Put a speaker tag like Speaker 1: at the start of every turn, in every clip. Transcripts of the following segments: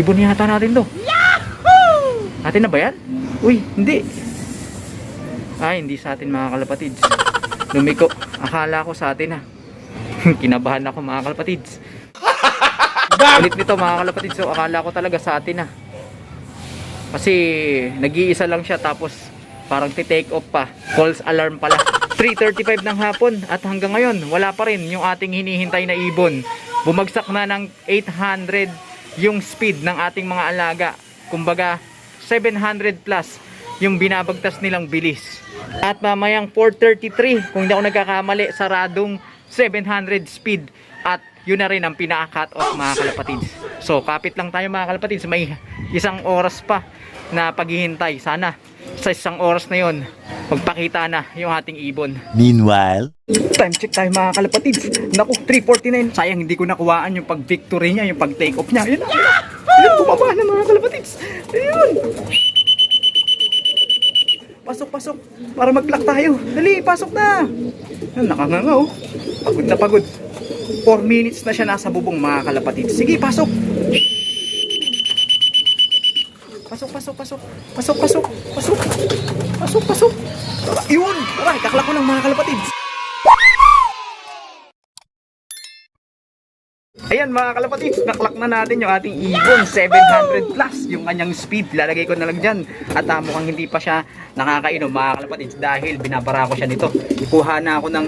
Speaker 1: Ibon yata natin to. Yahoo! Atin na ba yan? Uy, hindi. Ay, hindi sa atin mga kalapatids. Lumiko. Akala ko sa atin ha. Kinabahan ako mga kalapatids. Ulit nito mga kalapatids. So akala ko talaga sa atin ha. Kasi nag-iisa lang siya tapos parang ti-take off pa. False alarm pala. 3:35 ng hapon at hanggang ngayon wala pa rin yung ating hinihintay na ibon. Bumagsak na ng 800 yung speed ng ating mga alaga. Kumbaga 700 plus yung binabagtas nilang bilis. At mamayang 4:33 kung hindi ako nagkakamali, saradong 700 speed. At yun na rin ang pinaka-cut off mga kalapatids. So kapit lang tayo mga kalapatids. May isang oras pa na paghihintay. Sana sa isang oras na yun magpakita na yung ating ibon.
Speaker 2: Meanwhile,
Speaker 1: Time check tayo mga kalapatids. Naku, 3:49. Sayang hindi ko nakuhaan yung pag-victory niya, yung pag-take off niya. Ayun, ayun, bumaba na mga kalapatids. Ayun. Pasok, pasok. Para mag-clock tayo. Dali, pasok na. Ayun, nakanganga oh. Pagod na pagod. 4 minutes na siya nasa bubong mga kalapatids. Sige, pasok. Pasok, pasok, pasok. Pasok, pasok. Pasok. Pasok, pasok. Yun. Tara, ikaklak ko ng mga kalapatids. Ayan mga kalapatids, naklak na natin yung ating ibon. 700 plus yung kanyang speed. Lalagay ko na lang dyan. At mukhang hindi pa siya nakakainom mga kalapatids dahil binabara ko siya nito. Ikuha na ako ng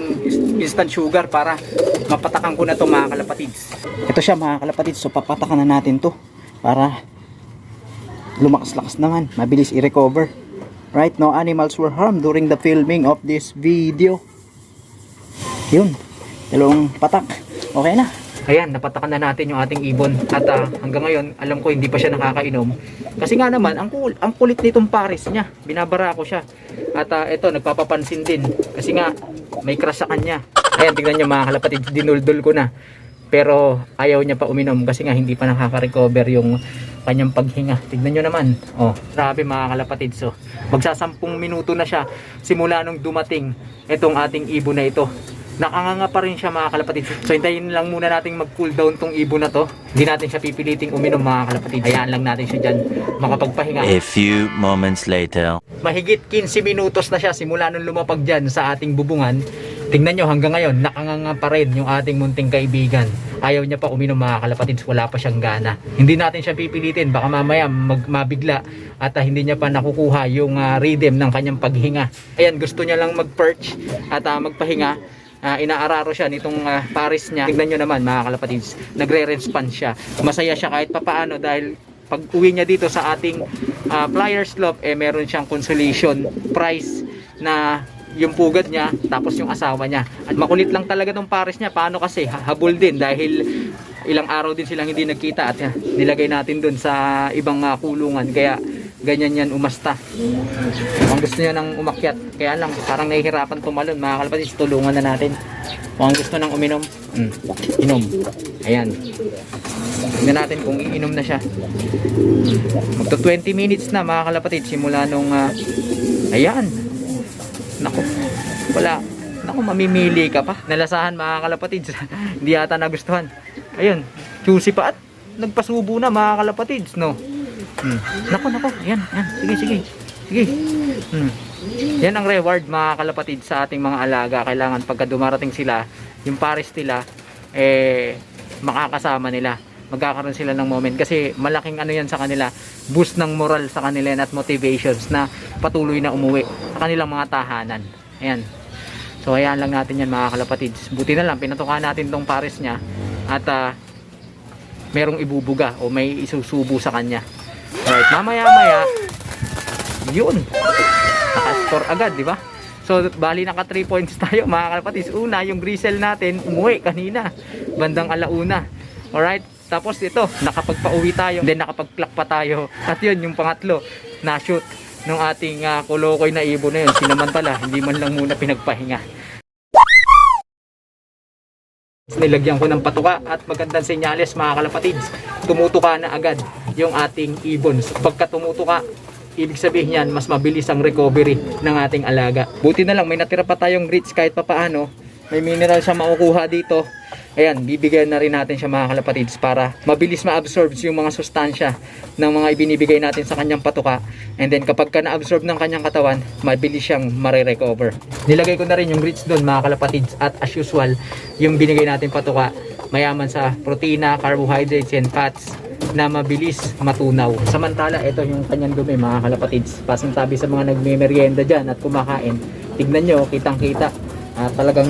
Speaker 1: instant sugar para mapatakan ko na to mga kalapatids. Ito siya mga kalapatids, so papatakan na natin to para lumakas-lakas naman, mabilis i-recover. Right, no animals were harmed during the filming of this video. Yun, dalawang patak. Okay na. Ayan, napatakan na natin yung ating ibon. At hanggang ngayon, alam ko hindi pa siya nakakainom. Kasi nga naman, ang kulit nitong pares niya. Binabara ko siya. At ito, nagpapapansin din. Kasi nga, may crush sa kanya. Ayan, tignan nyo mga kalapatids, dinuldol ko na. Pero ayaw niya pa uminom kasi nga hindi pa nakaka-recover yung kanyang paghinga. Tignan nyo naman. Oh, grabe mga kalapatids. So, magsasampung minuto na siya simula nung dumating itong ating ibon na ito. Nakanganga pa rin siya mga kalapatids. So hintayin lang muna nating mag-cool down tong ibon na to. Hindi natin siya pipiliting uminom mga kalapatids. Hayaan lang natin siya dyan makapagpahinga.
Speaker 2: a few moments later.
Speaker 1: Mahigit 15 minutos na siya simula nung lumapag dyan sa ating bubungan. Tingnan nyo hanggang ngayon nakanganga pa rin yung ating munting kaibigan. Ayaw niya pa uminom mga kalapatids. Wala pa siyang gana. Hindi natin siya pipilitin. Baka mamaya mabigla at hindi niya pa nakukuha yung rhythm ng kanyang paghinga. Ayan, gusto niya lang mag-perch at magpahinga. Inaararo siya nitong pares niya. Tignan nyo naman mga kalapatids, nagre-response siya. Masaya siya kahit papaano dahil pag uwi niya dito sa ating Flyers Club, meron siyang consolation prize na yung pugad niya tapos yung asawa niya. At makulit lang talaga tong pares niya. Paano kasi habol din dahil ilang araw din silang hindi nagkita at nilagay natin dun sa ibang kulungan. Kaya ganyan yan umasta. Kung gusto niya nang umakyat, kaya lang parang nahihirapan tumalon mga kalapatids, tulungan na natin. Kung gusto nang uminom, inom. Ayan, tingnan natin kung iinom na siya. Magto 20 minutes na mga kalapatids simula nung ayan, naku, wala, naku, mamimili ka pa. Nalasahan mga kalapatids. Hindi yata nagustuhan. Ayun, juicy pa at nagpasubo na mga kalapatids, no? Nako, yan, sige. Yan ang reward mga kalapatid sa ating mga alaga. Kailangan pagka dumarating sila, yung pares nila makakasama nila, magkakaroon sila ng moment kasi malaking ano yan sa kanila, boost ng moral sa kanila at motivations na patuloy na umuwi sa kanilang mga tahanan. Ayan, so hayaan lang natin yan mga kalapatids. Buti na lang pinatukan natin tong pares nya at merong ibubuga o may isusubo sa kanya. Right, mamaya yun, nakascore agad, di ba? So bali naka 3 points tayo mga kalapatids. Una, yung grisel natin umuwi kanina bandang 1:00. Alright, tapos ito nakapagpa-uwi tayo, then nakapag-clock pa tayo. At yun yung pangatlo na shoot ng ating kolokoy na ibon na yun. Sinamantala, hindi man lang muna pinagpahinga. Nilagyan ko ng patuka at magandang senyales mga kalapatids. Tumutuka na agad yung ating ibon. So, pagka tumutuka, ibig sabihin yan, mas mabilis ang recovery ng ating alaga. Buti na lang, may natira pa tayong grits kahit papaano. May mineral siya makukuha dito. Ayan, bibigyan na rin natin siya mga kalapatids para mabilis ma-absorb yung mga sustansya ng mga ibinibigay natin sa kanyang patuka. And then kapag ka na-absorb ng kanyang katawan, mabilis siyang marirecover. Nilagay ko na rin yung grits doon mga kalapatids, at as usual, yung binigay natin patuka, mayaman sa protina, carbohydrates, and fats na mabilis matunaw. Samantala, ito yung kanyang dumi mga kalapatids. Pasintabi sa mga nagme-merienda dyan at kumakain. Tignan nyo, kitang-kita, talagang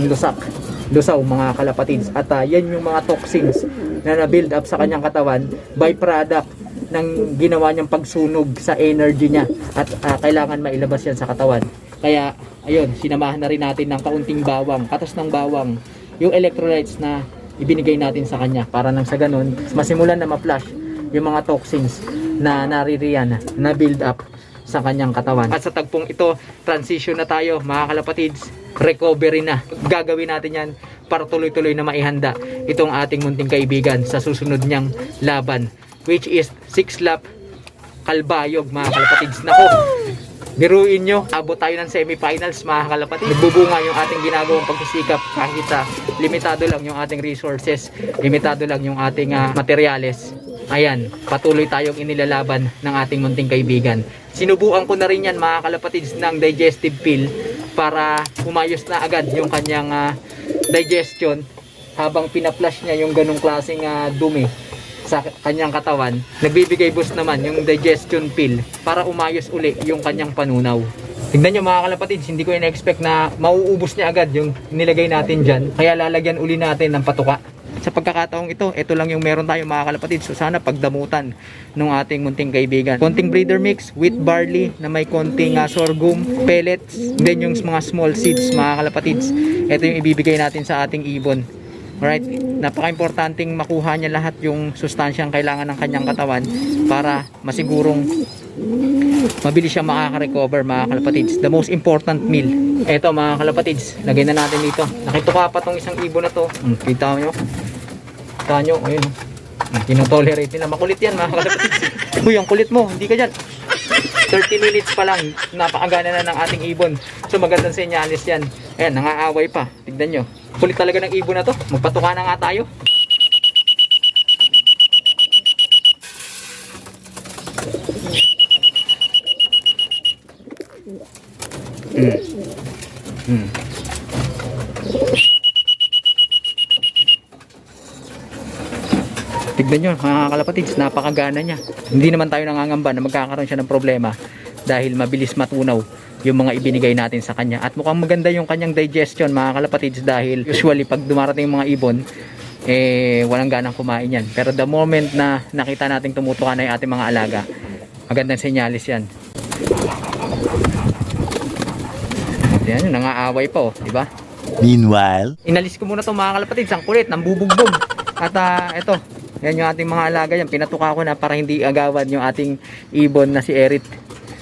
Speaker 1: lusaw mga kalapatids, at yan yung mga toxins na na-build up sa kanyang katawan, byproduct ng ginawa niyang pagsunog sa energy niya, at kailangan mailabas yan sa katawan. Kaya ayun, sinamahan na rin natin ng kaunting bawang, katas ng bawang, yung electrolytes na ibinigay natin sa kanya, para nang sa ganun masimulan na ma-flush yung mga toxins na naririyan na build up sa kanyang katawan. At sa tagpong ito, transition na tayo mga kalapatids, recovery na. Gagawin natin yan para tuloy-tuloy na maihanda itong ating munting kaibigan sa susunod niyang laban, which is 6 lap kalbayog mga kalapatids. Nako, biruin nyo, abot tayo ng semifinals mga kalapatids. Nagbubunga yung ating ginagawang pagsisikap kahit limitado lang yung ating resources, limitado lang yung ating materyales. Ayan, patuloy tayong inilalaban ng ating munting kaibigan. Sinubukan ko na rin yan mga kalapatids ng digestive pill para umayos na agad yung kanyang digestion habang pinaplush niya yung ganong klaseng dumi sa kanyang katawan. Nagbibigay boost naman yung digestion pill para umayos uli yung kanyang panunaw. Tignan nyo mga kalapatids, hindi ko in-expect na mauubos niya agad yung nilagay natin dyan. Kaya lalagyan uli natin ng patuka. Sa pagkakataong ito lang yung meron tayo mga kalapatids. So sana pagdamutan ng ating munting kaibigan. Konting breeder mix with barley na may konting sorghum, pellets, then yung mga small seeds mga kalapatids. Ito yung ibibigay natin sa ating ibon. Alright, napaka-importanting makuha niya lahat yung sustansyang kailangan ng kanyang katawan para masigurong mabilis siyang makaka-recover mga kalapatids. The most important meal. Ito mga kalapatids, lagay na natin dito. Nakituka pa tong isang ibon na to. Kita nyo? Kita nyo? Ayun. Tinotolerate nila. Makulit yan mga kalapatids. Uy, ang kulit mo. Hindi ka dyan. 30 minutes pa lang. Napakagana na ng ating ibon. So magandang senyales yan. Ayan, nangaaway pa. Tignan nyo. Kulit talaga ng ibon na to. Magpatuka na nga tayo. Tignan nyo mga kalapatids, napakagana niya. Hindi naman tayo nangangamba na magkakaroon siya ng problema dahil mabilis matunaw yung mga ibinigay natin sa kanya. At mukhang maganda yung kanyang digestion mga kalapatids, dahil usually pag dumarating yung mga ibon, walang ganang kumain yan. Pero the moment na nakita natin tumutuka na yung ating mga alaga, magandang senyalis yan. Yan, nangaaway pa oh, di ba?
Speaker 2: Meanwhile,
Speaker 1: Inalis ko muna to mga kalapatids, ang kulit, nambubugbog. At ito, yan yung ating mga alaga yan. Pinatuka ko na para hindi agawan yung ating ibon na si Erit.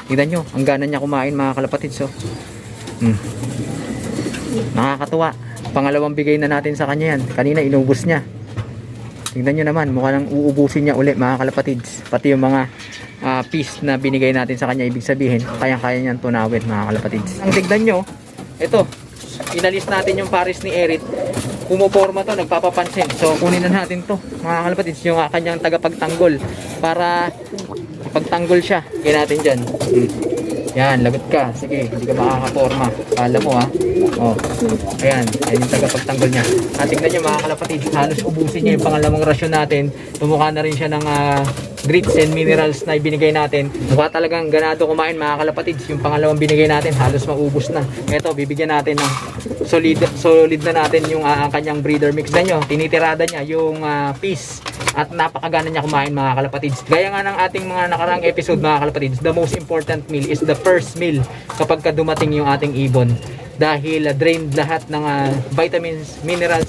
Speaker 1: Tignan nyo, ang gana niya kumain mga kalapatids. So, nakakatuwa. Pangalawang bigay na natin sa kanya yan. Kanina inubos niya. Tignan nyo naman, mukha nang uubusin niya uli mga kalapatids. Pati yung mga piece na binigay natin sa kanya, ibig sabihin, kaya-kaya niyan tunawin mga kalapatids. Ang tignan nyo, ito, inalis natin yung pares ni Erit. Pumuporma to, nagpapapansin. So kunin na natin to mga kalapatids, yung kanyang tagapagtanggol para pagtanggol siya. Kaya natin dyan. Yan, lagot ka. Sige, hindi ka makakaporma. Kala mo oh. Ayan, ayan yung tagapagtanggol niya. Tignan nyo mga kalapatids, halos ubusin niya yung pangalawang rasyon natin. Tumukha na rin siya ng grits and minerals na ibinigay natin. Mukha talagang ganado kumain mga kalapatids. Yung pangalawang binigay natin halos maubos na. Ito, bibigyan natin ng solid na natin yung kanyang breeder mix. Tignan nyo, tinitirada niya yung piece. At napakagana niya kumain mga kalapatids. Gaya nga ng ating mga nakarang episode mga kalapatids, the most important meal is the first meal kapag dumating yung ating ibon. Dahil drained lahat ng vitamins, minerals,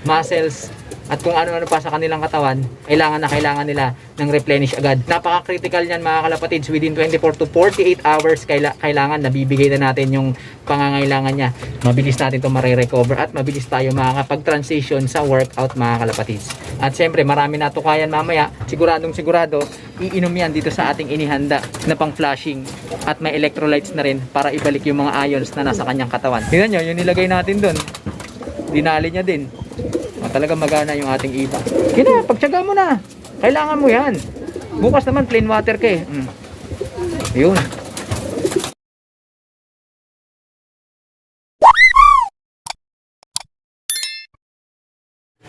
Speaker 1: muscles, at kung ano-ano pa sa kanilang katawan, kailangan nila ng replenish agad. Napaka-critical niyan mga kalapatids. Within 24 to 48 hours, kailangan nabibigay na natin yung pangangailangan niya. Mabilis natin ito marirecover at mabilis tayo makakapag-transition sa workout mga kalapatids. At syempre, marami na tukayan mamaya. Siguradong sigurado, iinom yan dito sa ating inihanda na pang flashing. At may electrolytes na rin para ibalik yung mga ions na nasa kanyang katawan. Tingnan nyo, yung nilagay natin doon. Dinali niya din. Talaga magana yung ating ibon. Kina, pagtyaga mo na. Kailangan mo yan. Bukas naman plain water ka eh. Yun.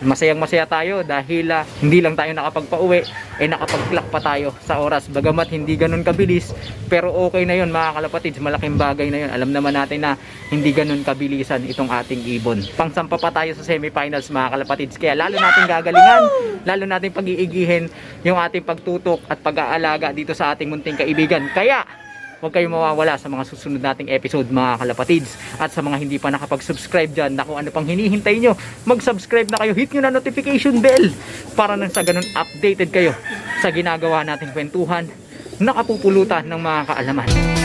Speaker 1: Masayang masaya tayo dahil hindi lang tayo nakapagpauwi, nakapag-clock pa tayo sa oras. Bagamat hindi ganun kabilis, pero okay na yun mga kalapatids, malaking bagay na yun. Alam naman natin na hindi ganun kabilisan itong ating ibon. Pangsampa pa tayo sa semifinals mga kalapatids, kaya lalo natin gagalingan, lalo natin pag-iigihin yung ating pagtutok at pag-aalaga dito sa ating munting kaibigan. Kaya huwag kayong mawawala sa mga susunod nating episode mga kalapatids. At sa mga hindi pa nakapag-subscribe dyan, na kung ano pang hinihintay nyo, mag-subscribe na kayo, hit nyo na notification bell para nang sa ganun updated kayo sa ginagawa nating kwentuhan, nakapupulutan ng mga kaalaman.